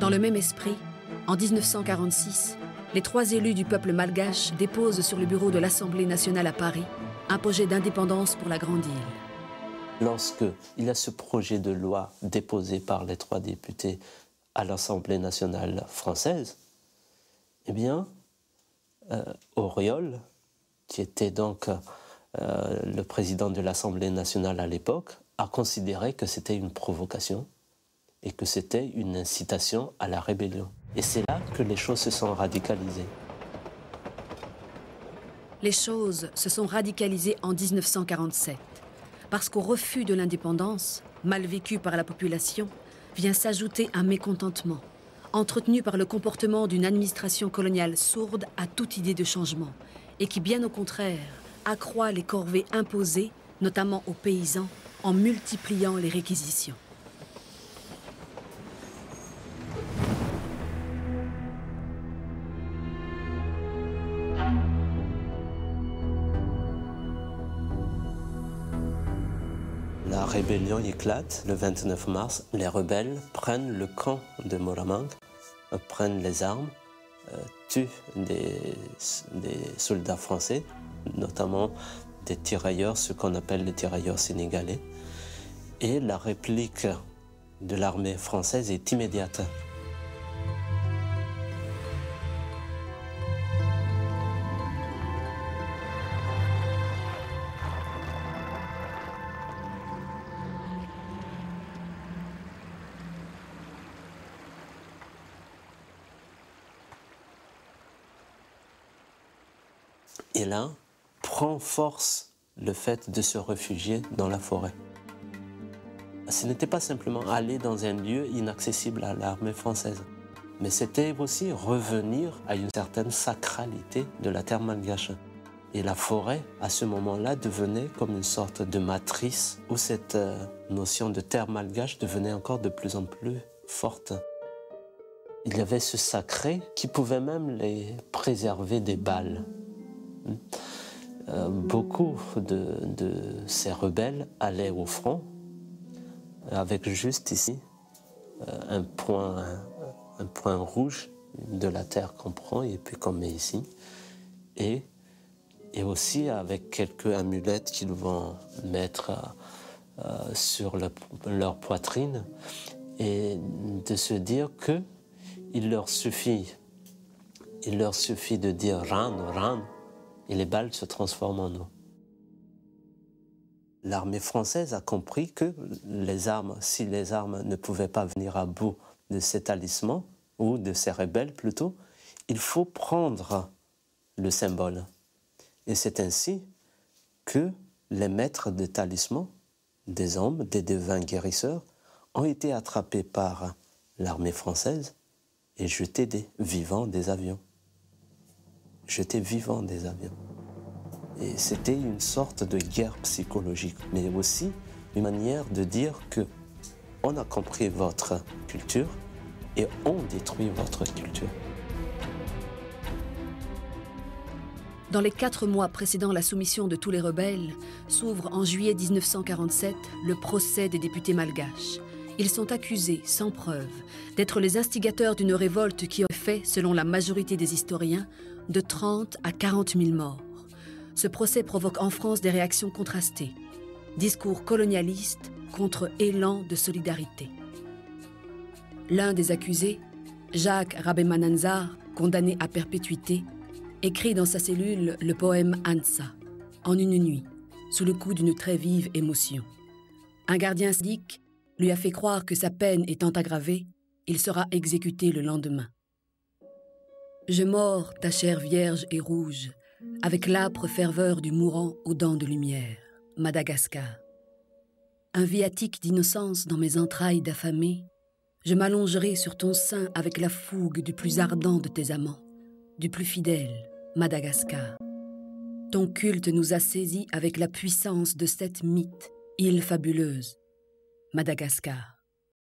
Dans le même esprit, en 1946, les 3 élus du peuple malgache déposent sur le bureau de l'Assemblée nationale à Paris un projet d'indépendance pour la Grande Île. Lorsqu'il y a ce projet de loi déposé par les 3 députés à l'Assemblée nationale française, eh bien, Auriol, qui était donc le président de l'Assemblée nationale à l'époque, a considéré que c'était une provocation et que c'était une incitation à la rébellion. Et c'est là que les choses se sont radicalisées. Les choses se sont radicalisées en 1947, parce qu'au refus de l'indépendance, mal vécu par la population, vient s'ajouter un mécontentement, entretenu par le comportement d'une administration coloniale sourde à toute idée de changement, et qui, bien au contraire, accroît les corvées imposées, notamment aux paysans, en multipliant les réquisitions. La rébellion éclate le 29 mars. Les rebelles prennent le camp de Moramang, prennent les armes, tuent des soldats français, notamment des tirailleurs, ce qu'on appelle les tirailleurs sénégalais. Et la réplique de l'armée française est immédiate. Et là, prend force le fait de se réfugier dans la forêt. Ce n'était pas simplement aller dans un lieu inaccessible à l'armée française, mais c'était aussi revenir à une certaine sacralité de la terre malgache. Et la forêt, à ce moment-là, devenait comme une sorte de matrice où cette notion de terre malgache devenait encore de plus en plus forte. Il y avait ce sacré qui pouvait même les préserver des balles. Beaucoup de ces rebelles allaient au front avec juste ici un point rouge de la terre qu'on prend et puis qu'on met ici, et aussi avec quelques amulettes qu'ils vont mettre sur leur poitrine, et de se dire que il leur suffit de dire Ran, Ran, et les balles se transforment en eau. L'armée française a compris que si les armes ne pouvaient pas venir à bout de ces talismans, ou de ces rebelles plutôt, il faut prendre le symbole. Et c'est ainsi que les maîtres de talismans, des hommes, des devins guérisseurs, ont été attrapés par l'armée française et jetés vivants des avions. Jetés vivants des avions. Et c'était une sorte de guerre psychologique, mais aussi une manière de dire que on a compris votre culture et on détruit votre culture. Dans les 4 mois précédant la soumission de tous les rebelles, s'ouvre en juillet 1947 le procès des députés malgaches. Ils sont accusés, sans preuve, d'être les instigateurs d'une révolte qui aurait fait, selon la majorité des historiens, de 30 à 40 000 morts. Ce procès provoque en France des réactions contrastées. Discours colonialiste contre élan de solidarité. L'un des accusés, Jacques Rabemananzar, condamné à perpétuité, écrit dans sa cellule le poème Ansa, en une nuit, sous le coup d'une très vive émotion. Un gardien sadique lui a fait croire que sa peine étant aggravée, il sera exécuté le lendemain. Je mords ta chair vierge et rouge, avec l'âpre ferveur du mourant aux dents de lumière. Madagascar. Un viatique d'innocence dans mes entrailles d'affamé, je m'allongerai sur ton sein avec la fougue du plus ardent de tes amants, du plus fidèle, Madagascar. Ton culte nous a saisis avec la puissance de cette mythe, île fabuleuse, Madagascar.